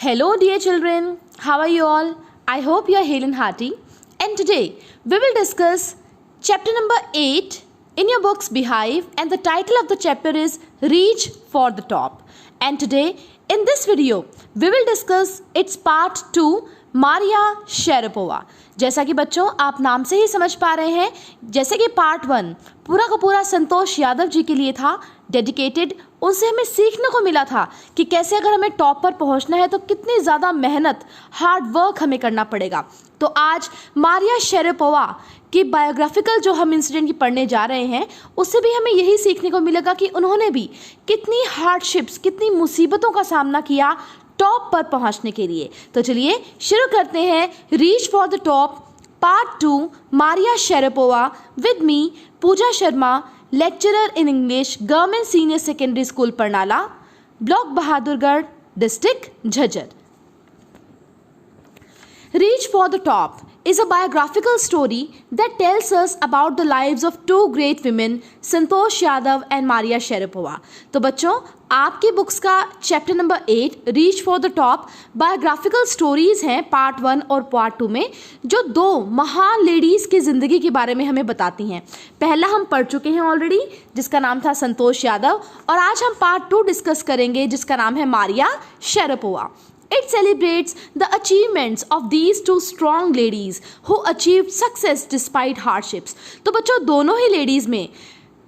Hello, dear children. How are you all? I hope you are hale and hearty. And today we will discuss chapter number 8 in your book's Beehive, and the title of the chapter is Reach for the Top. And today in this video we will discuss its part 2, Maria शेरापोवा। जैसा कि बच्चों आप नाम से ही समझ पा रहे हैं, जैसे कि पार्ट 1 पूरा का पूरा संतोष यादव जी के लिए था, डेडिकेटेड। उनसे हमें सीखने को मिला था कि कैसे अगर हमें टॉप पर पहुंचना है तो कितनी ज़्यादा मेहनत, हार्ड वर्क हमें करना पड़ेगा। तो आज मारिया शेरापोवा की बायोग्राफिकल जो हम इंसिडेंट की पढ़ने जा रहे हैं, उससे भी हमें यही सीखने को मिलेगा कि उन्होंने भी कितनी हार्डशिप्स, कितनी मुसीबतों का सामना किया टॉप पर पहुंचने के लिए। तो चलिए शुरू करते हैं reach for the top part 2, Maria Sharapova, with me Pooja Sharma, lecturer in English, government senior secondary school Parnala, block Bahadurgarh, district Jhajjar. Reach for the Top is a biographical story that tells us about the lives of two great women, Santosh Yadav and Maria Sharapova. तो बच्चों आपकी books का chapter number 8 reach for the top biographical stories हैं part 1 और part 2 में, जो दो महान लेडीज़ की ज़िंदगी के बारे में हमें बताती हैं। पहला हम पढ़ चुके हैं ऑलरेडी, जिसका नाम था संतोष यादव, और आज हम पार्ट 2 डिस्कस करेंगे जिसका नाम है Maria शेरापोवा। It celebrates the achievements of these two strong ladies who achieved success despite hardships। तो बच्चों दोनों ही लेडीज़ में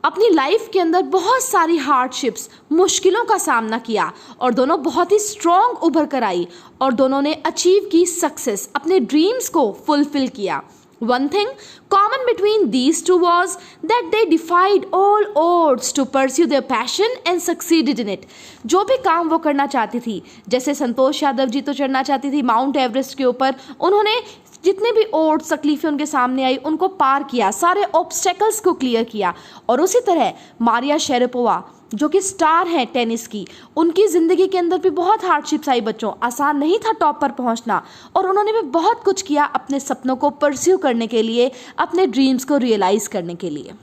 अपनी लाइफ के अंदर बहुत सारी हार्डशिप्स, मुश्किलों का सामना किया, और दोनों बहुत ही स्ट्रॉन्ग उभर कर आई और दोनों ने अचीव की सक्सेस, अपने ड्रीम्स को फुलफिल किया। One thing common between these two was that they defied all odds to pursue their passion and succeeded in it। जो भी काम वो करना चाहती थी, जैसे संतोष यादव जी तो चढ़ना चाहती थी माउंट एवरेस्ट के ऊपर, उन्होंने जितने भी ओड्स, तकलीफें उनके सामने आई उनको पार किया, सारे ऑब्स्टेकल्स को क्लियर किया। और उसी तरह मारिया शेरापोवा जो कि स्टार हैं टेनिस की, उनकी ज़िंदगी के अंदर भी बहुत हार्डशिप्स आई बच्चों। आसान नहीं था टॉप पर पहुंचना, और उन्होंने भी बहुत कुछ किया अपने सपनों को परस्यू करने के लिए, अपने ड्रीम्स को रियलाइज़ करने के लिए।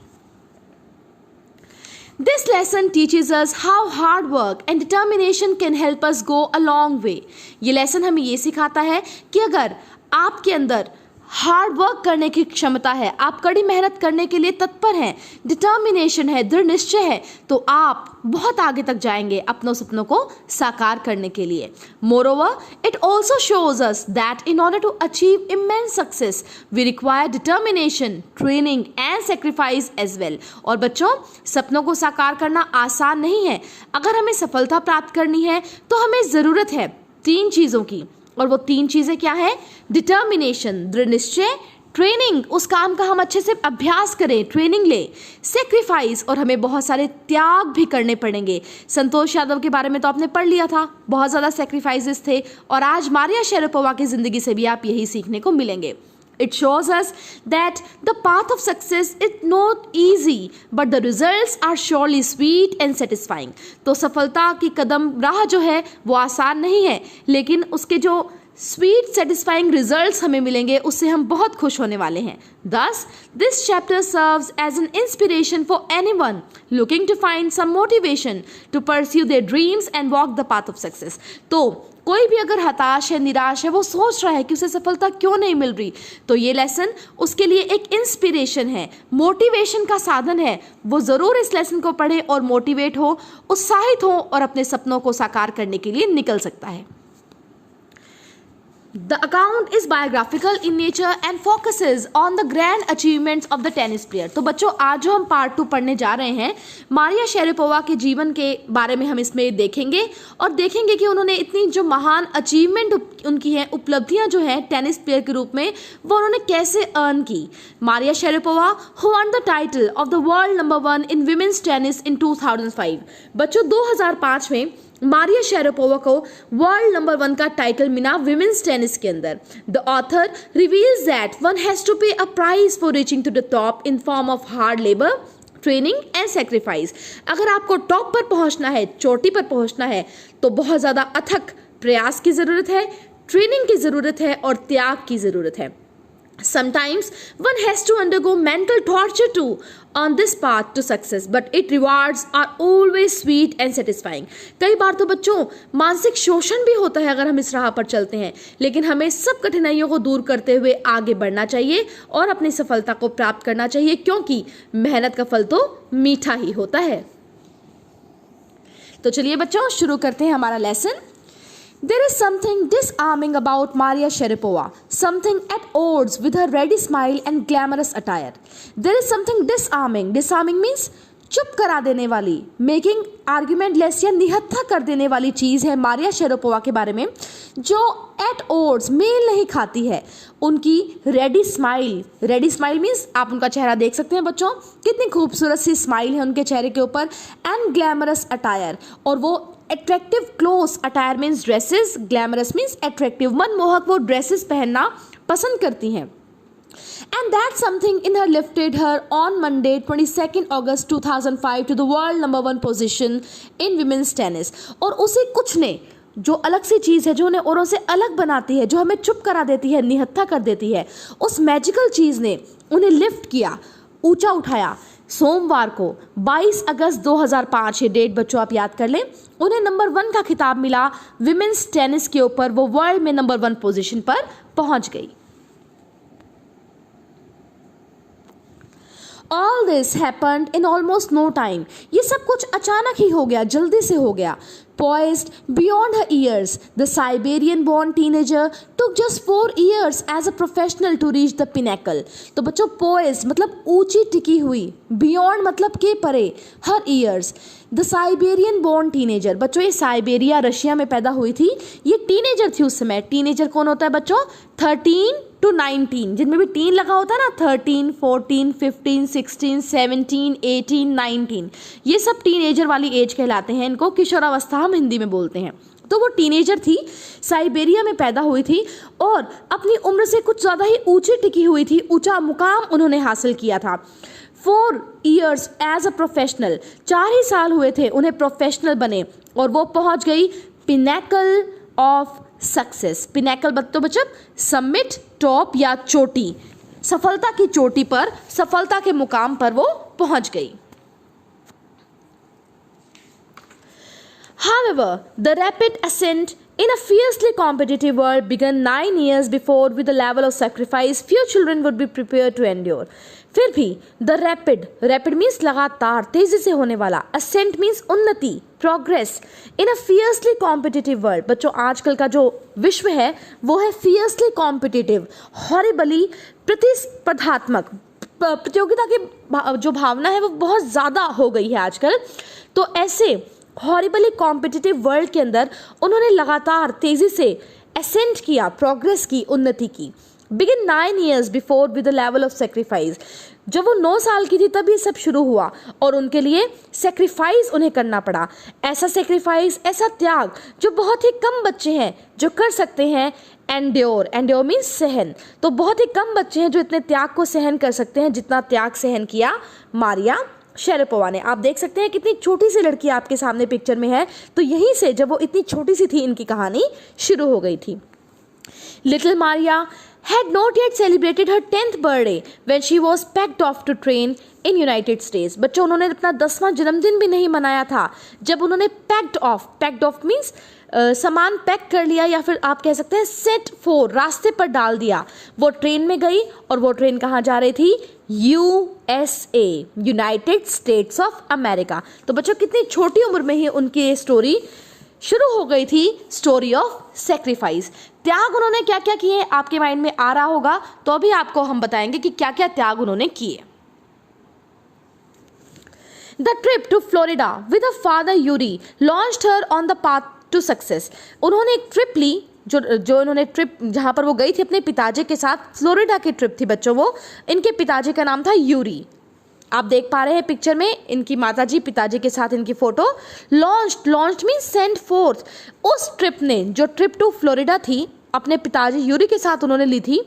This lesson teaches us how hard work and determination can help us go a long way। ये लेसन हमें ये सिखाता है कि अगर आपके अंदर हार्ड वर्क करने की क्षमता है, आप कड़ी मेहनत करने के लिए तत्पर हैं, डिटर्मिनेशन है, दृढ़ निश्चय है, तो आप बहुत आगे तक जाएंगे अपनों सपनों को साकार करने के लिए। Moreover it also shows us that in order to achieve immense success we require determination, training and sacrifice as well. और बच्चों सपनों को साकार करना आसान नहीं है। अगर हमें सफलता प्राप्त करनी है तो हमें ज़रूरत है 3 चीज़ों की, और वो 3 चीज़ें क्या है? डिटर्मिनेशन, दृढ़ निश्चय, ट्रेनिंग, उस काम का हम अच्छे से अभ्यास करें, ट्रेनिंग ले, सेक्रीफाइस, और हमें बहुत सारे त्याग भी करने पड़ेंगे। संतोष यादव के बारे में तो आपने पढ़ लिया था, बहुत ज़्यादा सेक्रीफाइसेस थे, और आज मारिया शेरापोवा की ज़िंदगी से भी आप यही सीखने को मिलेंगे। It shows us that the path of success is not easy, but the results are surely sweet and satisfying। तो सफलता की कदम राह जो है वो आसान नहीं है, लेकिन उसके जो स्वीट सेटिस्फाइंग रिजल्ट्स हमें मिलेंगे उससे हम बहुत खुश होने वाले हैं। Thus, this chapter serves as an inspiration for anyone looking to find some motivation to pursue their dreams and walk the path of success। तो कोई भी अगर हताश है, निराश है, वो सोच रहा है कि उसे सफलता क्यों नहीं मिल रही, तो ये लेसन उसके लिए एक इंस्पिरेशन है, मोटिवेशन का साधन है। वो ज़रूर इस लेसन को पढ़े और मोटिवेट हो, उत्साहित हो, और अपने सपनों को साकार करने के लिए निकल सकता है। The account is biographical in nature and focuses on the grand achievements of the tennis player। तो बच्चों आज जो हम पार्ट 2 पढ़ने जा रहे हैं, मारिया शेरापोवा के जीवन के बारे में हम इसमें देखेंगे, और देखेंगे कि उन्होंने इतनी जो महान अचीवमेंट उनकी हैं, उपलब्धियां जो हैं टेनिस प्लेयर के रूप में, वो उन्होंने कैसे अर्न की। Maria शेरापोवा who won the title of the world number 1 in women's tennis in 2005। बच्चों 2005 में मारिया शेरापोवा को वर्ल्ड नंबर 1 का टाइटल मिला विमेंस टेनिस के अंदर। The author reveals that one has to pay a price for reaching to the top in form of hard labour, training and sacrifice. अगर आपको top पर पहुंचना है, चोटी पर पहुंचना है, तो बहुत ज़्यादा अथक प्रयास की ज़रूरत है, ट्रेनिंग की ज़रूरत है, और त्याग की ज़रूरत है। Sometimes one has to undergo mental torture too on this path to success, but its rewards are always sweet and satisfying. कई बार तो बच्चों मानसिक शोषण भी होता है अगर हम इस राह पर चलते हैं, लेकिन हमें सब कठिनाइयों को दूर करते हुए आगे बढ़ना चाहिए और अपनी सफलता को प्राप्त करना चाहिए, क्योंकि मेहनत का फल तो मीठा ही होता है। तो चलिए बच्चों शुरू करते हैं हमारा lesson. There is something disarming about Maria Sharapova, something at odds with her ready smile and glamorous attire. There is something disarming. Disarming means चुप करा देने वाली, मेकिंग आर्ग्यूमेंटलेस या निहत्था कर देने वाली चीज़ है मारिया शेरापोवा के बारे में, जो एट ओड्स मेल नहीं खाती है। उनकी रेडी स्माइल मीन्स आप उनका चेहरा देख सकते हैं बच्चों, कितनी खूबसूरत सी स्माइल है उनके चेहरे के ऊपर, एंड ग्लैमरस अटायर, और वो attractive clothes, attire means dresses, glamorous means attractive, मनमोहक वो ड्रेसेस पहनना पसंद करती हैं। And that something in her lifted her on Monday 22nd August 2005 to the world number 1 position in women's tennis. और उसी कुछ ने, जो अलग सी चीज़ है, जो उन्हें औरों से अलग बनाती है, जो हमें चुप करा देती है, निहत्था कर देती है, उस मैजिकल चीज़ ने उन्हें लिफ्ट किया, ऊंचा उठाया। सोमवार को 22 अगस्त 2005, ये डेट बच्चों आप याद कर लें, उन्हें नंबर 1 का खिताब मिला विमेंस टेनिस के ऊपर। वो वर्ल्ड में नंबर 1 पोजीशन पर पहुंच गई। All this happened in almost no time. ये सब कुछ अचानक ही हो गया, जल्दी से हो गया। Poised beyond her years, the Siberian-born teenager took just 4 years as a professional to reach the pinnacle. तो बच्चों poised मतलब ऊंची टिकी हुई, beyond मतलब के परे, her years. The Siberian born teenager, बच्चों ये साइबेरिया रशिया में पैदा हुई थी, ये टीनेजर थी उस समय। टीनेजर कौन होता है बच्चों? 13 to 19, जिनमें भी टीन लगा होता है ना, 13, 14, 15, 16, 17, 18, 19, ये सब टीनेजर वाली एज कहलाते हैं। इनको किशोरावस्था हम हिंदी में बोलते हैं। तो वो टीनेजर थी, साइबेरिया में पैदा हुई थी और अपनी उम्र से कुछ ज़्यादा ही ऊंची टिकी हुई थी, ऊंचा मुकाम उन्होंने हासिल किया था। 4 years एज अ प्रोफेशनल, 4 ही साल हुए थे उन्हें प्रोफेशनल बने, और वो पहुंच गई पिनैकल ऑफ सक्सेस। पिनैकल बच्चों समिट, टॉप या चोटी, सफलता की चोटी पर, सफलता के मुकाम पर वो पहुंच गई। However, the rapid ascent in a fiercely competitive world began 9 years before with a level of sacrifice few children would be prepared to endure. फिर भी the rapid means लगातार, तेजी से होने वाला, ascent means उन्नति, progress in a fiercely competitive world. बच्चों आजकल का जो विश्व है वो है fiercely competitive, horribly प्रतिस्पर्धात्मक, प्रतियोगिता की जो भावना है वो बहुत ज़्यादा हो गई है आजकल। तो ऐसे हॉरिबली कॉम्पिटिटिव वर्ल्ड के अंदर उन्होंने लगातार तेजी से असेंट किया, प्रोग्रेस की, उन्नति की। Begin 9 years before with the level of sacrifice, जब वो 9 साल की थी तब ये सब शुरू हुआ और उनके लिए सेक्रीफाइस उन्हें करना पड़ा। ऐसा सेक्रीफाइस, ऐसा त्याग जो बहुत ही कम बच्चे हैं जो कर सकते हैं। एंड्योर मीन्स सहन, तो बहुत ही कम बच्चे हैं जो इतने त्याग को सहन कर सकते हैं जितना त्याग सहन किया मारिया शेरापोवा ने। आप देख सकते हैं कितनी छोटी सी लड़की आपके सामने पिक्चर में है, तो यहीं से जब वो इतनी छोटी सी थी इनकी कहानी शुरू हो गई थी। Little Maria had not yet celebrated her 10th birthday when she was packed off to train in United States. बच्चों उन्होंने अपना 10वां जन्मदिन भी नहीं मनाया था जब उन्होंने packed off means सामान पैक कर लिया, या फिर आप कह सकते हैं सेट फॉर, रास्ते पर डाल दिया। वो ट्रेन में गई और वो ट्रेन कहाँ जा रही थी? USA, United states of America. तो बच्चों कितनी छोटी उम्र में ही उनकी ये स्टोरी शुरू हो गई थी, स्टोरी ऑफ सेक्रीफाइस। त्याग उन्होंने क्या क्या किए आपके माइंड में आ रहा होगा, तो अभी आपको हम बताएंगे कि क्या क्या त्याग उन्होंने किए। The trip to Florida with a father Yuri launched her on the path to success. उन्होंने एक ट्रिप ली, जो उन्होंने ट्रिप जहाँ पर वो गई थी अपने पिताजी के साथ, फ्लोरिडा की ट्रिप थी बच्चों वो। इनके पिताजी का नाम था यूरी, आप देख पा रहे हैं पिक्चर में इनकी माताजी पिताजी के साथ इनकी photo. Launched means send fourth. उस ट्रिप ने, जो ट्रिप टू फ्लोरिडा थी, अपने पिताजी यूरी के साथ उन्होंने ली थी,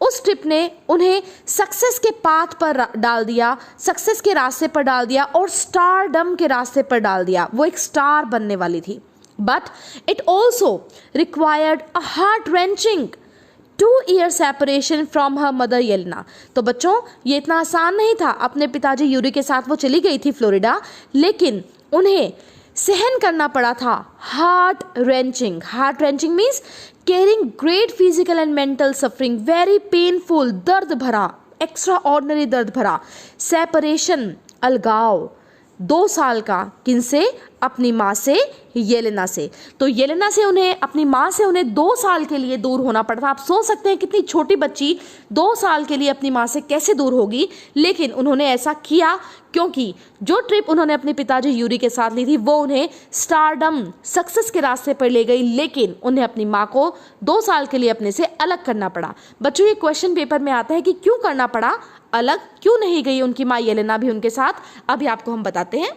उस ट्रिप ने उन्हें सक्सेस के पाथ पर डाल दिया, सक्सेस के रास्ते पर डाल दिया और स्टारडम के रास्ते पर डाल दिया। वो एक स्टार बनने वाली थी। But it also required a heart wrenching 2 year separation from her mother Yelena. तो बच्चों ये इतना आसान नहीं था, अपने पिताजी यूरी के साथ वो चली गई थी फ्लोरिडा, लेकिन उन्हें सहन करना पड़ा था heart wrenching means carrying great physical and mental suffering, very painful, दर्द भरा, एक्स्ट्रा ऑर्डिनरी दर्द भरा सेपरेशन, अलगाव 2 साल का, किनसे? अपनी माँ से, येलेना से। तो येलेना से उन्हें, अपनी माँ से उन्हें 2 साल के लिए दूर होना पड़ा था। आप सोच सकते हैं कितनी छोटी बच्ची 2 साल के लिए अपनी माँ से कैसे दूर होगी, लेकिन उन्होंने ऐसा किया क्योंकि जो ट्रिप उन्होंने अपने पिताजी यूरी के साथ ली थी वो उन्हें स्टारडम, सक्सेस के रास्ते पर ले गई, लेकिन उन्हें अपनी माँ को 2 साल के लिए अपने से अलग करना पड़ा। बच्चों ये क्वेश्चन पेपर में आता है कि क्यों करना पड़ा अलग, क्यों नहीं गई उनकी माँ येलेना भी उनके साथ, अभी आपको हम बताते हैं।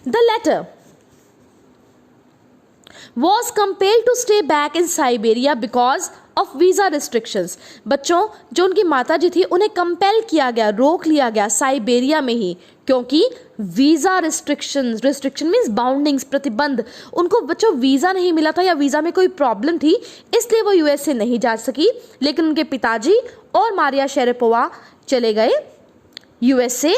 The letter was compelled to stay back in Siberia because of visa restrictions। बच्चों जो उनकी माता जी थी उन्हें कंपेल किया गया, रोक लिया गया साइबेरिया में ही, क्योंकि वीज़ा रिस्ट्रिक्शन मीन्स बाउंडिंग्स, प्रतिबंध। उनको बच्चों वीज़ा नहीं मिला था या वीज़ा में कोई प्रॉब्लम थी, इसलिए वो यूएस से नहीं जा सकी, लेकिन उनके पिताजी और मारिया शेरेपोवा चले गए यूएस से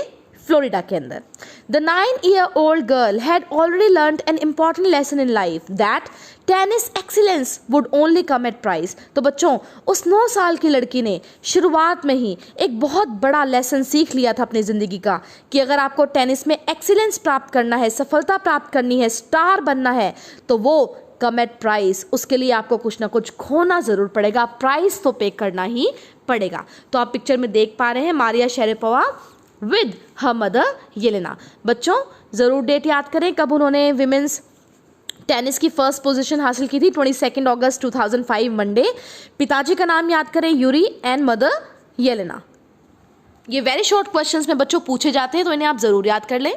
फ्लोरिडा के अंदर। The 9-year-old girl had already learned an important lesson in life that tennis excellence would only come at price। तो बच्चों उस 9 साल की लड़की ने शुरुआत में ही एक बहुत बड़ा लेसन सीख लिया था अपनी ज़िंदगी का, कि अगर आपको टेनिस में एक्सीलेंस प्राप्त करना है, सफलता प्राप्त करनी है, स्टार बनना है, तो वो कम एट प्राइस, उसके लिए आपको कुछ ना कुछ खोना ज़रूर पड़ेगा, प्राइस तो पे करना ही पड़ेगा। तो आप पिक्चर में देख पा रहे हैं Maria Sharapova with her mother Yelena. बच्चों ज़रूर डेट याद करें कब उन्होंने विमेंस टेनिस की फर्स्ट पोजीशन हासिल की थी, 22 अगस्त 2005 मंडे। पिताजी का नाम याद करें यूरी एंड मदर येलेना। ये वेरी शॉर्ट क्वेश्चंस में बच्चों पूछे जाते हैं, तो इन्हें आप ज़रूर याद कर लें।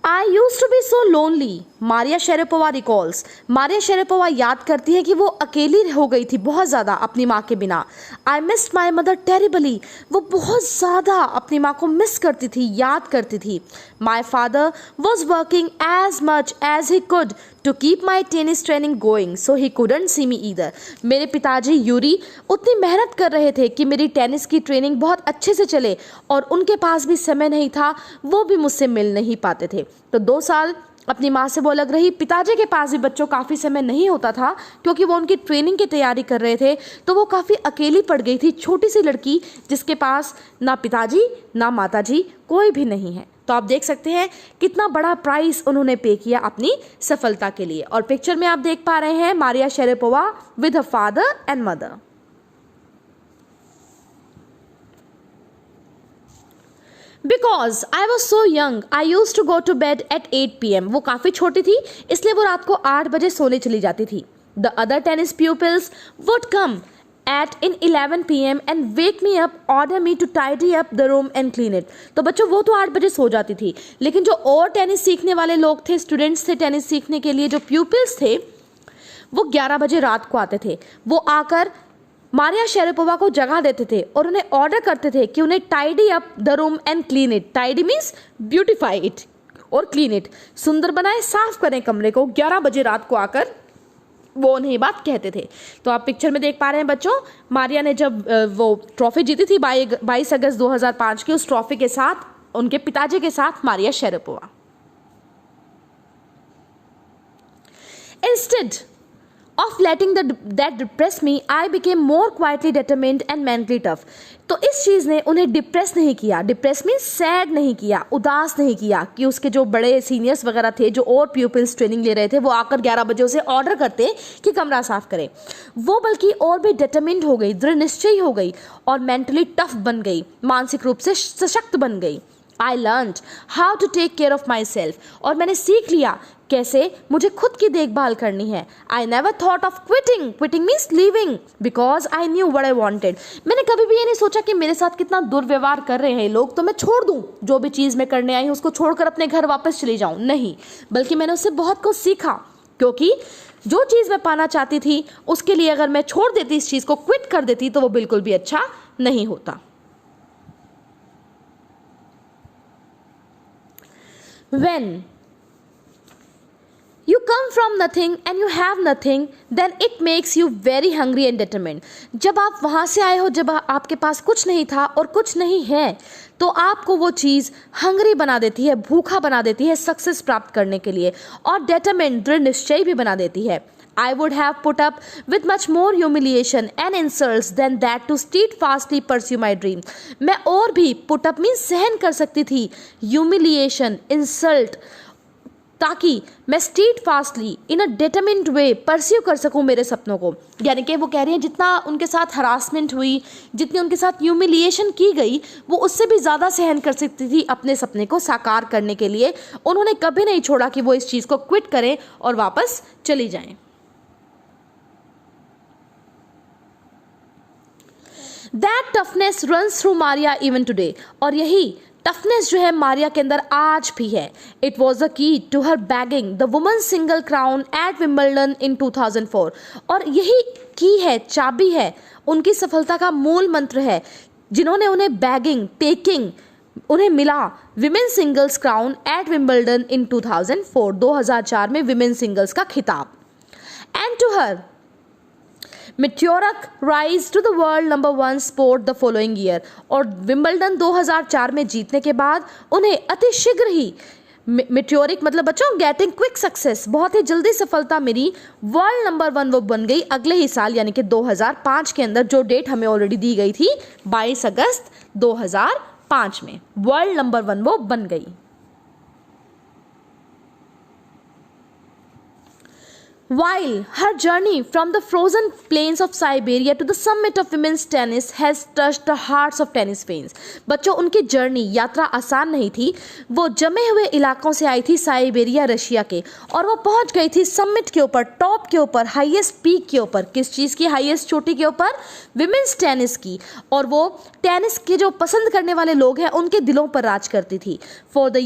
I used to be so lonely, Maria Sharapova recalls. Maria Sharapova याद करती है कि वो अकेली हो गई थी बहुत ज़्यादा अपनी माँ के बिना। I missed my mother terribly, वो बहुत ज़्यादा अपनी माँ को मिस करती थी, याद करती थी। My father was working as much as he could to keep my tennis training going, so he couldn't see me either। मेरे पिताजी यूरी उतनी मेहनत कर रहे थे कि मेरी टेनिस की ट्रेनिंग बहुत अच्छे से चले, और उनके पास भी समय नहीं था, वो भी मुझसे मिल नहीं पाते थे। तो 2 साल अपनी माँ से वो अलग रही। पिताजी के पास भी बच्चों काफ़ी समय नहीं होता था, क्योंकि वो उनकी ट्रेनिंग की तैयारी कर रहे थे, तो वो काफ़ी अकेली पड़ गई थी, छोटी सी लड़की जिसके पास ना पिताजी ना माताजी कोई भी नहीं है। तो आप देख सकते हैं कितना बड़ा प्राइस उन्होंने पे किया अपनी सफलता के लिए। और पिक्चर में आप देख पा रहे हैं Maria Sharapova with her father and mother. Because I was so young, I used to go to bed at 8 PM। वो काफ़ी छोटी थी, इसलिए वो रात को 8 बजे सोने चली जाती थी। The other tennis pupils would come at in 11 PM and wake me up, order me to tidy up the room and clean it। तो बच्चों वो तो 8 बजे सो जाती थी, लेकिन जो और टेनिस सीखने वाले लोग थे, स्टूडेंट्स थे टेनिस सीखने के लिए, जो प्यूपिल्स थे, वो 11 बजे रात को आते थे। वो आकर मारिया शेरेपोवा को जगा देते थे और उन्हें ऑर्डर करते थे कि उन्हें tidy up the room and clean it. Tidy means beautify it और क्लीन इट, सुंदर बनाए, साफ करें कमरे को। 11 बजे रात को आकर वो उन्हें ये बात कहते थे। तो आप पिक्चर में देख पा रहे हैं बच्चों, मारिया ने जब वो ट्रॉफी जीती थी 22 अगस्त 2005 की, उस ट्रॉफी के साथ उनके पिताजी के साथ Maria शेरेपोवा। Instead of letting that depress me, I became more quietly determined and mentally tough। तो इस चीज़ ने उन्हें डिप्रेस नहीं किया, डिप्रेस मीन्स सैड नहीं किया, उदास नहीं किया कि उसके जो बड़े सीनियर्स वगैरह थे, जो और प्यूपिल्स ट्रेनिंग ले रहे थे, वो आकर 11 बजे उसे ऑर्डर करते कि कमरा साफ करें। वो बल्कि और भी डिटरमिन्ड हो गई, दृढ़ निश्चयी हो गई और मेंटली टफ बन गई, मानसिक रूप से सशक्त बन गई। I learned how to take care of myself, और मैंने सीख लिया कैसे मुझे खुद की देखभाल करनी है। I never thought of quitting means leaving, because I knew what I wanted। मैंने कभी भी ये नहीं सोचा कि मेरे साथ कितना दुर्व्यवहार कर रहे हैं लोग, तो मैं छोड़ दूँ, जो भी चीज़ मैं करने आई हूँ उसको छोड़कर अपने घर वापस चली जाऊँ। नहीं, बल्कि मैंने उससे बहुत कुछ सीखा, क्योंकि जो चीज़ मैं पाना चाहती थी उसके लिए अगर मैं छोड़ देती, इस चीज़ को क्विट कर देती, तो वो बिल्कुल भी अच्छा नहीं होता। When you come from nothing and you have nothing, then it makes you very hungry and determined. जब आप वहाँ से आए हो, जब आपके पास कुछ नहीं था और कुछ नहीं है, तो आपको वो चीज़ हंग्री बना देती है, भूखा बना देती है सक्सेस प्राप्त करने के लिए, और determined, दृढ़ निश्चय भी बना देती है. I would have put up with much more humiliation and insults than that to steadfastly pursue my dream. मैं और भी put up means सहन कर सकती थी humiliation, insult, ताकि मैं steadfastly in a determined way pursue कर सकूं मेरे सपनों को. यानी कि वो कह रही हैं जितना उनके साथ harassment हुई, जितनी उनके साथ humiliation की गई, वो उससे भी ज़्यादा सहन कर सकती थी अपने सपने को साकार करने के लिए. उन्होंने कभी नहीं छोड़ा कि वो इस चीज़ को क्विट करें और वापस चली जाएं. That toughness runs through Maria even today. और यही टफनेस जो है मारिया के अंदर आज भी है. It was the key to her bagging the women's single crown at Wimbledon in 2004. और यही की है, चाबी है, उनकी सफलता का मूल मंत्र है, जिन्होंने उन्हें बैगिंग, टेकिंग, उन्हें मिला women singles crown at Wimbledon in 2004, 2004 में विमेन सिंगल्स का खिताब. And to her meteoric rise to the world number 1 sport the following year. और विंबलडन 2004 में जीतने के बाद उन्हें अति शीघ्र ही meteoric मतलब बच्चों गेटिंग क्विक सक्सेस, बहुत ही जल्दी सफलता मिली. वर्ल्ड नंबर 1 वो बन गई अगले ही साल, यानी कि 2005 के अंदर, जो डेट हमें ऑलरेडी दी गई थी 22 अगस्त 2005 में वर्ल्ड नंबर 1 वो बन गई. While her journey from the frozen plains of Siberia to the summit of women's tennis has touched the hearts of tennis fans. बच्चों, उनकी जर्नी, यात्रा आसान नहीं थी. वो जमे हुए इलाकों से आई थी साइबेरिया रशिया के, और वो पहुंच गई थी समिट के ऊपर, टॉप के ऊपर, हाईएस्ट पीक के ऊपर. किस चीज़ की हाईएस्ट चोटी के ऊपर? विमेंस टेनिस की. और वो टेनिस के जो पसंद करने वाले लोग हैं उनके दिलों पर राज करती थी. For the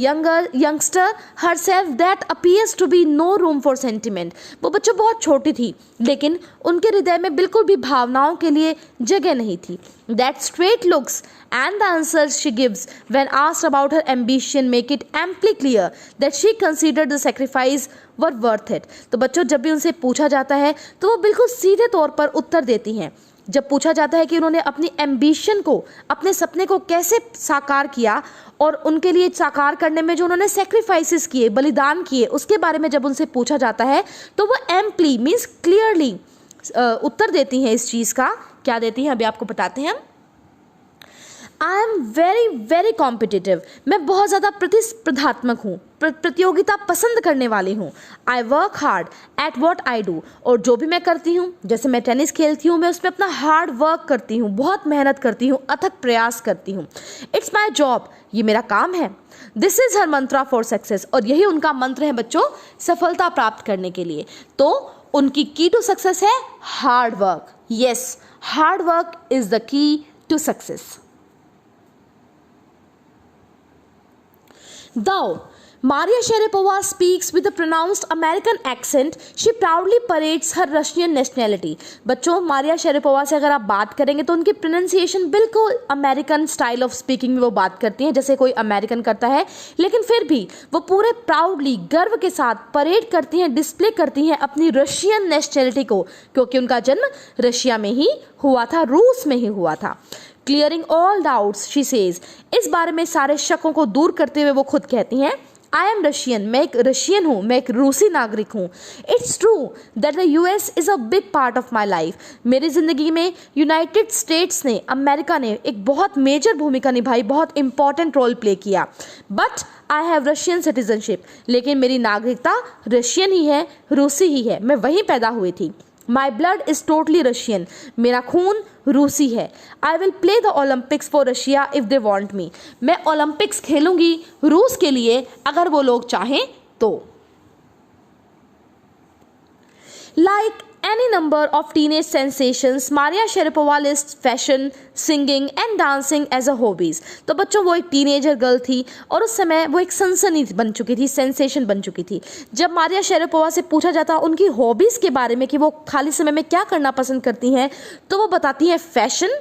youngster herself that appears to be no room for sentiment. वो बच्चों बहुत छोटी थी, लेकिन उनके हृदय में बिल्कुल भी भावनाओं के लिए जगह नहीं थी. That straight looks and the answers she gives when asked about her ambition make it amply clear that she considered the sacrifice were worth it. तो बच्चों, जब भी उनसे पूछा जाता है तो वो बिल्कुल सीधे तौर पर उत्तर देती हैं. जब पूछा जाता है कि उन्होंने अपनी एम्बिशन को, अपने सपने को कैसे साकार किया, और उनके लिए साकार करने में जो उन्होंने सेक्रीफाइसेस किए, बलिदान किए, उसके बारे में जब उनसे पूछा जाता है तो वो एम्पली मीन्स क्लियरली उत्तर देती हैं. इस चीज़ का क्या देती हैं अभी आपको बताते हैं. I am very very competitive. मैं बहुत ज़्यादा प्रतिस्पर्धात्मक हूँ, प्रतियोगिता पसंद करने वाली हूँ. I work hard at what I do. और जो भी मैं करती हूँ, जैसे मैं टेनिस खेलती हूँ, मैं उसमें अपना हार्ड वर्क करती हूँ, बहुत मेहनत करती हूँ, अथक प्रयास करती हूँ. इट्स माई जॉब, ये मेरा काम है. This is her Mantra for success. और यही उनका मंत्र है बच्चों सफलता प्राप्त करने के लिए. तो उनकी की टू सक्सेस है hard work. Yes, hard work is the key to success. Though Maria Sharapova speaks with a pronounced American accent, she proudly parades her Russian nationality. बच्चों, मारिया शेरेपोवा से अगर आप बात करेंगे तो उनकी प्रोनाउंसिएशन बिल्कुल अमेरिकन स्टाइल ऑफ स्पीकिंग में वो बात करती हैं, जैसे कोई अमेरिकन करता है, लेकिन फिर भी वो पूरे प्राउडली, गर्व के साथ परेड करती हैं, डिस्प्ले करती हैं अपनी रशियन नेशनैलिटी को, क्योंकि उनका जन्म रशिया में ही हुआ था, रूस में ही हुआ था. Clearing all doubts she says. इस बारे में सारे शकों को दूर करते हुए वो खुद कहती हैं, आई एम रशियन. मैं एक रशियन हूँ, मैं एक रूसी नागरिक हूँ. It's true that the US is a big part of my life. मेरी ज़िंदगी में यूनाइटेड स्टेट्स ने, अमेरिका ने एक बहुत मेजर भूमिका निभाई, बहुत इंपॉर्टेंट रोल प्ले किया. But I have Russian citizenship. लेकिन मेरी नागरिकता रशियन ही है, रूसी ही है. मैं वहीं पैदा हुई थी. My blood is totally Russian. मेरा खून रूसी है. I will play the Olympics for Russia if they want me. मैं ओलंपिक्स खेलूंगी रूस के लिए अगर वो लोग चाहें तो. Like any number of teenage sensations, Maria Sharapova lists fashion, singing and dancing as a hobbies. तो बच्चों, वो एक टीनेजर गर्ल थी और उस समय वो एक सनसनी बन चुकी थी, सेंसेशन बन चुकी थी. जब मारिया शेरेपोवा से पूछा जाता उनकी हॉबीज़ के बारे में कि वो खाली समय में क्या करना पसंद करती हैं, तो वो बताती हैं फैशन,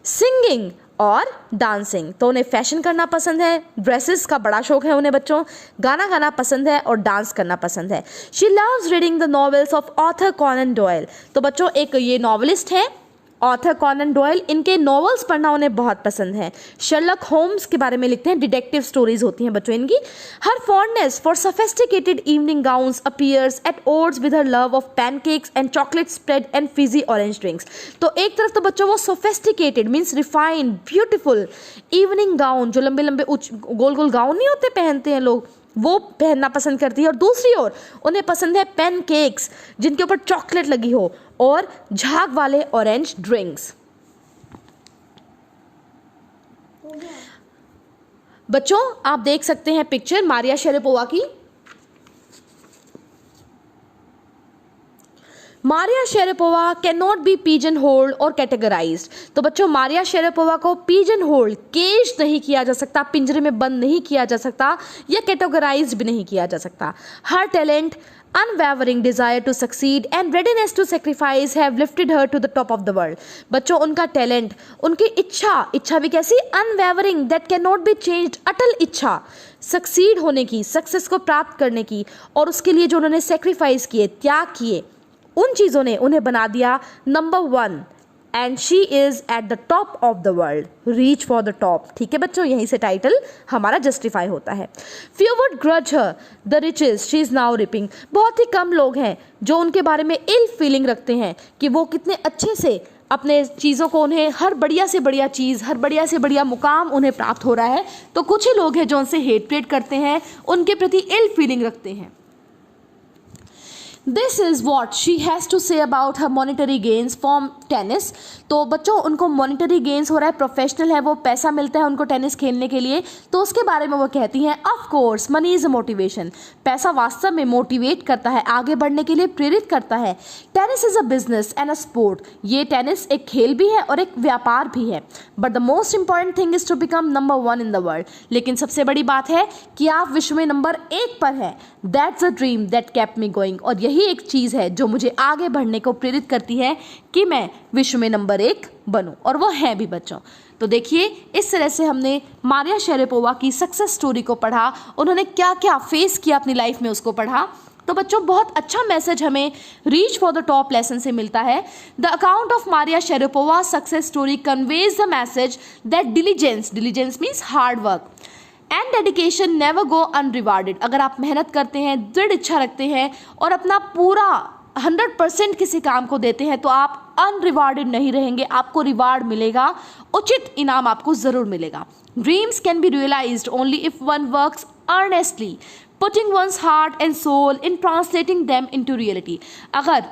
सिंगिंग और डांसिंग। तो उन्हें फैशन करना पसंद है, ड्रेसेस का बड़ा शौक है उन्हें बच्चों, गाना गाना पसंद है और डांस करना पसंद है। She loves reading the novels of author Conan Doyle. तो बच्चों एक ये नॉवेलिस्ट है ऑथर कॉनन डॉयल, इनके नॉवेल्स पढ़ना उन्हें बहुत पसंद है। शर्लक होम्स के बारे में लिखते हैं, डिटेक्टिव स्टोरीज होती हैं बच्चों इनकी। Her fondness for sophisticated evening gowns appears at odds with her love of pancakes and chocolate spread and fizzy orange drinks. तो एक तरफ तो बच्चों वो sophisticated means refined beautiful evening gown, जो लंबे लंबे गोल गोल गाउन नहीं होते पहनते हैं लोग, वो पहनना पसंद करती है। और दूसरी ओर उन्हें पसंद है पैनकेक्स जिनके ऊपर चॉकलेट लगी हो और झाग वाले ऑरेंज ड्रिंक्स। बच्चों आप देख सकते हैं पिक्चर मारिया शेरेपोवा की। Maria Sharapova can not be pigeonholed और कैटेगराइज्ड। तो बच्चों मारिया शेरेपोवा को पिजन होल्ड केज नहीं किया जा सकता, पिंजरे में बंद नहीं किया जा सकता, या कैटेगराइज्ड भी नहीं किया जा सकता। हर talent, unwavering desire to succeed and readiness to sacrifice have lifted her to the top of the world। बच्चों उनका टैलेंट, उनकी इच्छा भी कैसी, unwavering that cannot be changed, अटल इच्छा सक्सीड होने की, सक्सेस को प्राप्त करने की, और उसके लिए जो उन्होंने सेक्रीफाइस किए, त्याग किए, उन चीज़ों ने उन्हें बना दिया number 1 and she is at the top of the world, reach for the top. ठीक है बच्चों, यहीं से टाइटल हमारा जस्टिफाई होता है। Few would grudge her the riches she is now reaping. बहुत ही कम लोग हैं जो उनके बारे में इल फीलिंग रखते हैं कि वो कितने अच्छे से अपने चीज़ों को, उन्हें हर बढ़िया से बढ़िया चीज़, हर बढ़िया से बढ़िया मुकाम उन्हें प्राप्त हो रहा है। तो कुछ ही लोग हैं जो उनसे हेटरेट करते हैं, उनके प्रति इल फीलिंग रखते हैं। This is what she has to say about her monetary gains from tennis। तो बच्चों उनको monetary gains हो रहा है, प्रोफेशनल है, वो पैसा मिलता है उनको टेनिस खेलने के लिए, तो उसके बारे में वो कहती हैं of course money is a motivation. पैसा वास्तव में मोटिवेट करता है, आगे बढ़ने के लिए प्रेरित करता है। Tennis is a business and a sport. ये टेनिस एक खेल भी है और एक व्यापार भी है। But the most important thing is to become number 1 in the world. लेकिन सबसे बड़ी बात है कि आप विश्व में नंबर 1 पर हैं। That's a dream that kept me going. और यही एक चीज़ है जो मुझे आगे बढ़ने को प्रेरित करती है कि मैं विश्व में नंबर 1 बनूं, और वो है भी बच्चों। तो देखिए इस तरह से हमने मारिया शेरेपोवा की सक्सेस स्टोरी को पढ़ा, उन्होंने क्या क्या फेस किया अपनी लाइफ में उसको पढ़ा। तो बच्चों बहुत अच्छा मैसेज हमें reach for the top lesson से मिलता है। The account of Maria Sharapova success story conveys the message that diligence means hard work and dedication never go unrewarded. अगर आप मेहनत करते हैं, दृढ़ इच्छा रखते हैं और अपना पूरा 100% किसी काम को देते हैं, तो आप अनरिवार्डेड नहीं रहेंगे, आपको रिवार्ड मिलेगा, उचित इनाम आपको ज़रूर मिलेगा। Dreams can be realised only if one works earnestly putting one's heart and soul in translating them into reality. अगर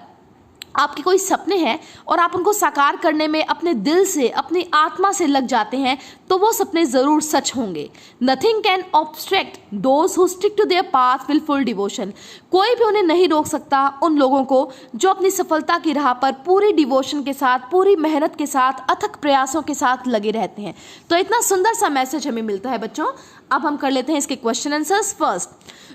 आपके कोई सपने हैं और आप उनको साकार करने में अपने दिल से, अपनी आत्मा से लग जाते हैं, तो वो सपने ज़रूर सच होंगे। Nothing can obstruct those who stick to their path with full devotion. कोई भी उन्हें नहीं रोक सकता, उन लोगों को जो अपनी सफलता की राह पर पूरी डिवोशन के साथ, पूरी मेहनत के साथ, अथक प्रयासों के साथ लगे रहते हैं। तो इतना सुंदर सा मैसेज हमें मिलता है बच्चों। अब हम कर लेते हैं इसके question answers. First,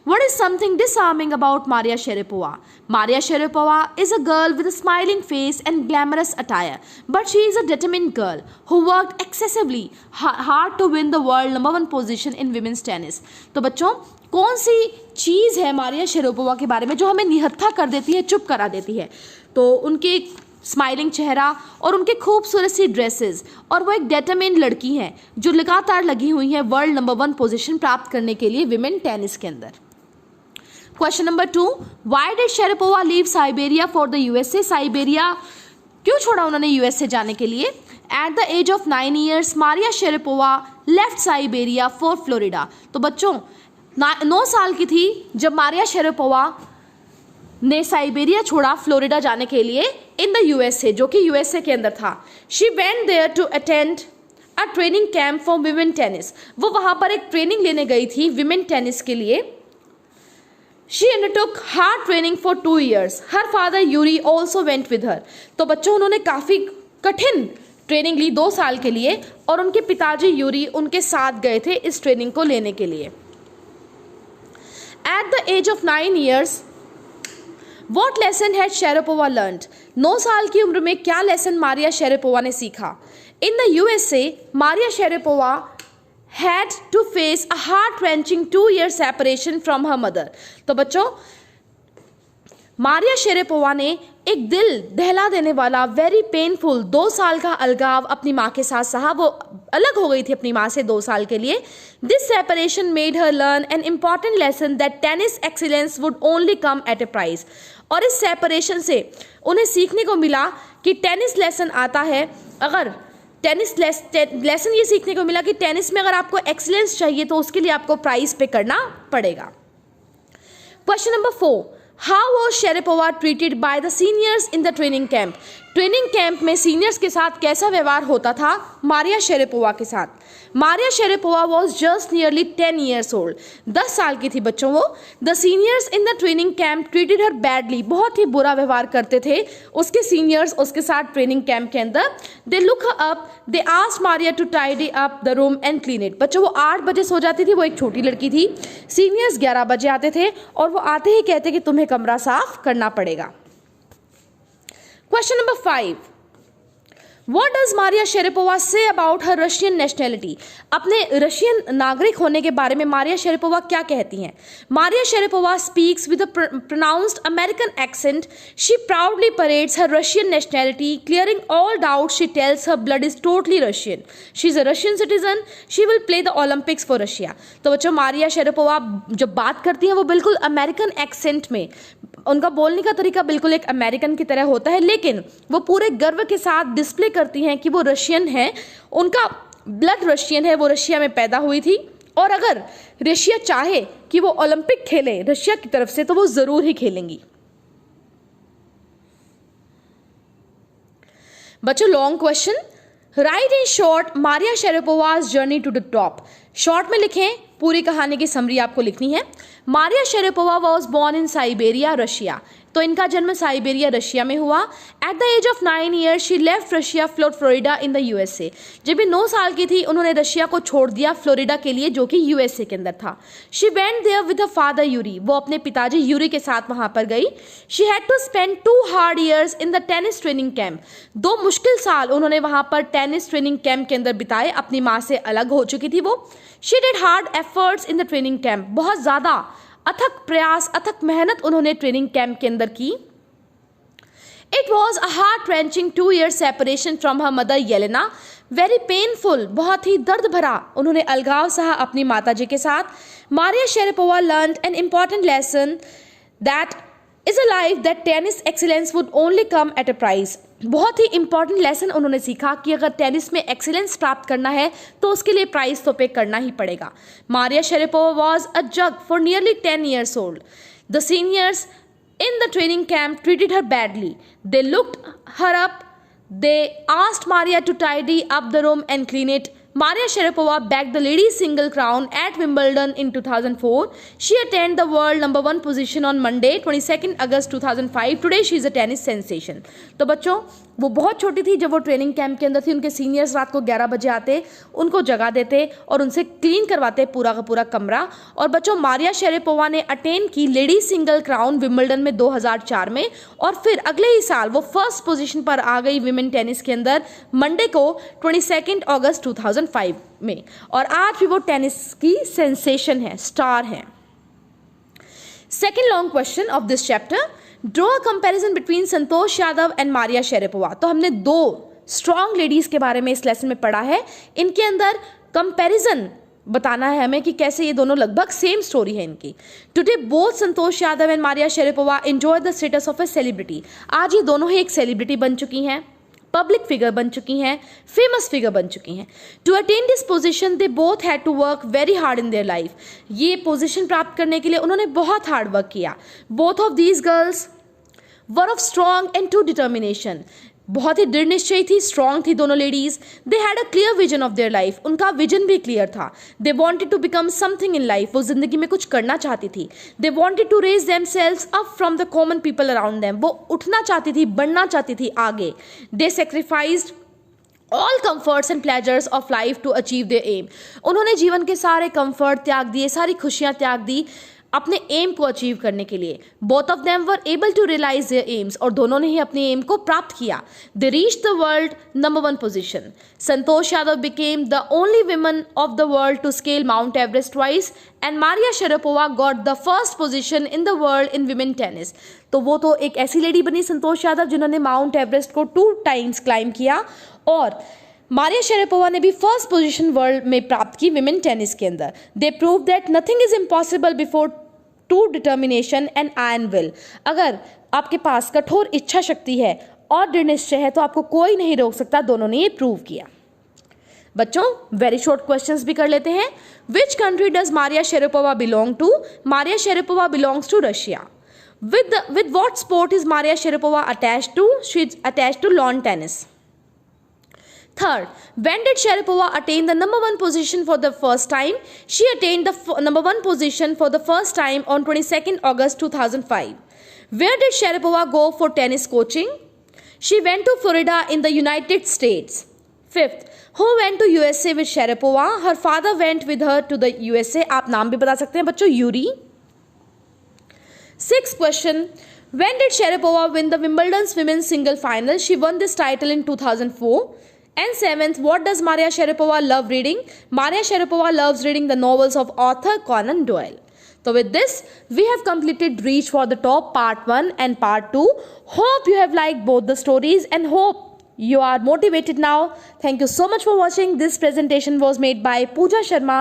what is something disarming about Maria Sharapova? Maria Sharapova is a girl with a smiling face and glamorous attire, but she is a determined girl who worked excessively hard to win the world number 1 position in women's tennis। तो बच्चों कौन सी चीज़ है Maria Sharapova के बारे में जो हमें निहत्था कर देती है, चुप करा देती है? तो उनके स्माइलिंग चेहरा और उनके खूबसूरत सी ड्रेसेस, और वो एक डेटरमिन्ड लड़की हैं जो लगातार लगी हुई हैं वर्ल्ड नंबर 1 पोजीशन प्राप्त करने के लिए विमेन टेनिस के अंदर। Question number 2, why did Sharapova leave Siberia for the USA? Siberia क्यों छोड़ा उन्होंने यूएसए जाने के लिए? At the age of 9 years Maria Sharapova left Siberia for Florida. तो बच्चों 9 साल की थी जब मारिया शेरेपोवा ने साइबेरिया छोड़ा फ्लोरिडा जाने के लिए इन द यूएसए, जो कि यूएसए के अंदर था। She went there to attend a training camp for women tennis. वो वहाँ पर एक ट्रेनिंग लेने गई थी विमेन टेनिस के लिए। She undertook hard training for 2 years. Her father Yuri also went with her. तो बच्चों उन्होंने काफ़ी कठिन ट्रेनिंग ली 2 साल के लिए, और उनके पिताजी यूरी उनके साथ गए थे इस ट्रेनिंग को लेने के लिए। At the age of 9 years, what lesson had Sharapova learned? 9 साल की उम्र में क्या लेसन मारिया शेरेपोवा ने सीखा? In the USA, Maria Sharapova had to face a heart-wrenching 2-year separation from her mother. तो बच्चों, मारिया शेरेपोवा ने एक दिल दहला देने वाला वेरी पेनफुल 2 साल का अलगाव अपनी माँ के साथ सहा। वो अलग हो गई थी अपनी माँ से 2 साल के लिए। This separation made her learn an important lesson that tennis excellence would only come at a price. और इस सेपरेशन से उन्हें सीखने को मिला कि टेनिस लेसन आता है, अगर टेनिस लेसन ये सीखने को मिला कि टेनिस में अगर आपको एक्सीलेंस चाहिए तो उसके लिए आपको प्राइस पे करना पड़ेगा। Question number 4, How was Sharapova treated by the seniors in the training camp? Training camp में सीनियर्स के साथ कैसा व्यवहार होता था मारिया शेरेपोवा के साथ? Maria Sharapova was just nearly 10 years old. 10 साल की थी बच्चों वो। The seniors in the training camp treated her badly, बहुत ही बुरा व्यवहार करते थे उसके सीनियर्स उसके साथ ट्रेनिंग कैंप के अंदर। They look up, they asked Maria to tidy up the room and clean it. बच्चों वो 8 बजे सो जाती थी, वो एक छोटी लड़की थी। सीनियर्स 11 बजे आते थे और वो आते ही कहते कि तुम्हें कमरा साफ करना पड़ेगा। Question number 5. What does Maria Sharapova say about her Russian nationality? अपने रशियन नागरिक होने के बारे में मारिया शेरेपोवा क्या कहती हैं? Maria शेरेपोवा speaks with a pronounced American accent. She proudly parades her Russian nationality, clearing all doubts. She tells her blood is totally Russian. She is a Russian citizen. She will play the Olympics for Russia. तो बच्चों मारिया शेरेपोवा जब बात करती हैं वो बिल्कुल American accent में, उनका बोलने का तरीका बिल्कुल एक अमेरिकन की तरह होता है, लेकिन वो पूरे गर्व के साथ डिस्प्ले करती हैं कि वो रशियन है, उनका ब्लड रशियन है, वो रशिया में पैदा हुई थी और अगर रशिया चाहे कि वो ओलंपिक खेले रशिया की तरफ से तो वो जरूर ही खेलेंगी। बच्चों long question, write in short Maria Sharapova's journey to the top. Short में लिखें, पूरी कहानी की समरी आपको लिखनी है। Maria Sharapova was born in Siberia Russia, तो इनका जन्म साइबेरिया रशिया में हुआ। At the age of 9 years she left Russia flor Florida in the USA. जब ये 9 साल की थी उन्होंने रशिया को छोड़ दिया फ्लोरिडा के लिए जो कि यूएसए के अंदर था। She went there with her father Yuri, वो अपने पिताजी यूरी के साथ वहां पर गई। She had to spend 2 hard years in the tennis training camp, 2 मुश्किल साल उन्होंने वहां पर टेनिस ट्रेनिंग कैंप के अंदर बिताए, अपनी माँ से अलग हो चुकी थी वो। She did hard efforts in the training camp, बहुत ज़्यादा अथक प्रयास अथक मेहनत उन्होंने ट्रेनिंग कैंप के अंदर की। It was a heart wrenching 2-year separation from her mother Yelena, very painful, बहुत ही दर्द भरा उन्होंने अलगाव सहा अपनी माता जी के साथ। Maria Sharapova learned an important lesson that is a life that tennis excellence would only come at a price. बहुत ही इंपॉर्टेंट लेसन उन्होंने सीखा कि अगर टेनिस में एक्सीलेंस प्राप्त करना है तो उसके लिए प्राइस तो पे करना ही पड़ेगा। Maria Sharapova was a jug for nearly 10 years old. The seniors in the training camp treated her badly. They looked her up. They asked Maria to tidy up the room and clean it. Maria Sharapova bagged the ladies single crown at Wimbledon in 2004. She attained the world number 1 position on Monday 22 August 2005. Today she is a tennis sensation. तो बच्चों वो बहुत छोटी थी जब वो training camp के अंदर थी। उनके सीनियर्स रात को 11 बजे आते, उनको जगा देते और उनसे क्लीन करवाते पूरा का पूरा कमरा। और बच्चों मारिया शेरेपोवा ने अटेन की लेडीज सिंगल क्राउन विंबलडन में 2004 में और फिर अगले ही साल वो फर्स्ट पोजीशन पर आ गई विमेन टेनिस के अंदर मंडे को 22 अगस्त 2005 में। और आज भी वो टेनिस की सेंसेशन है, स्टार है। Second long question of this chapter, draw a comparison between Santosh Yadav and Maria Sharapova. तो हमने 2 स्ट्रॉन्ग लेडीज के बारे में इस लेसन में पढ़ा है, इनके अंदर कंपैरिजन बताना है हमें कि कैसे ये दोनों लगभग सेम स्टोरी है इनकी। Today both Santosh Yadav and Maria Sharapova enjoy the status of a celebrity. आज ये दोनों ही एक सेलिब्रिटी बन चुकी हैं, पब्लिक फिगर बन चुकी हैं, फेमस फिगर बन चुकी हैं। To attain this position they both had to work very hard in their life. ये पोजीशन प्राप्त करने के लिए उन्होंने बहुत हार्ड वर्क किया। Both of these girls were of strong and too determination, बहुत ही दृढ़ निश्चयी थी, स्ट्रॉन्ग थी दोनों ladies. They had a clear vision of their life, उनका विजन भी क्लियर था। They wanted to become something in life, वो जिंदगी में कुछ करना चाहती थी। They wanted to raise themselves up from the common people around them, वो उठना चाहती थी, बढ़ना चाहती थी आगे। They sacrificed all comforts and pleasures of life to achieve their aim, उन्होंने जीवन के सारे कंफर्ट त्याग दिए, सारी खुशियां त्याग दी अपने एम को अचीव करने के लिए। Both of them were able to realise their aims, और दोनों ने ही अपने एम को प्राप्त किया। They reach the world number 1 position. Santosh Yadav became the only woman of the world to scale Mount Everest twice, and Maria Sharapova got the first position in the world in women tennis. तो वो तो एक ऐसी lady बनी संतोष यादव जिन्होंने mount Everest को 2 times climb किया, और मारिया शरापोवा ने भी फर्स्ट पोजीशन वर्ल्ड में प्राप्त की विमेन टेनिस के अंदर। They prove that nothing is impossible before true determination and iron will. अगर आपके पास कठोर इच्छा शक्ति है और दृढ़ निश्चय है तो आपको कोई नहीं रोक सकता। दोनों ने ये प्रूव किया। बच्चों, वेरी शॉर्ट क्वेश्चंस भी कर लेते हैं। Which country does Maria Sharapova belong to? Maria Sharapova belongs to Russia. With what sport is Maria Sharapova attached to? She is attached to lawn tennis. Third, when did Sharapova attain the number 1 position for the first time? She attained the number 1 position for the first time on 22nd August 2005. Where did Sharapova go for tennis coaching? She went to Florida in the United States. Fifth, who went to USA with Sharapova? Her father went with her to the USA. आप नाम भी बता सकते हैं बच्चों, Yuri. Sixth question, when did Sharapova win the Wimbledon's women's single final? She won this title in 2004. And seventh, what does Maria Sharapova love reading? Maria Sharapova loves reading the novels of author Conan Doyle. So with this, we have completed Reach for the Top Part 1 and Part 2. Hope you have liked both the stories and hope you are motivated now. Thank you so much for watching. This presentation was made by Pooja Sharma,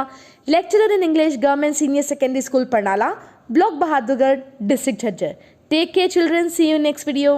lecturer in English, Government Senior Secondary School, Parnala, Block Bahadurgarh, District Jhajjar. Take care children. See you in next video.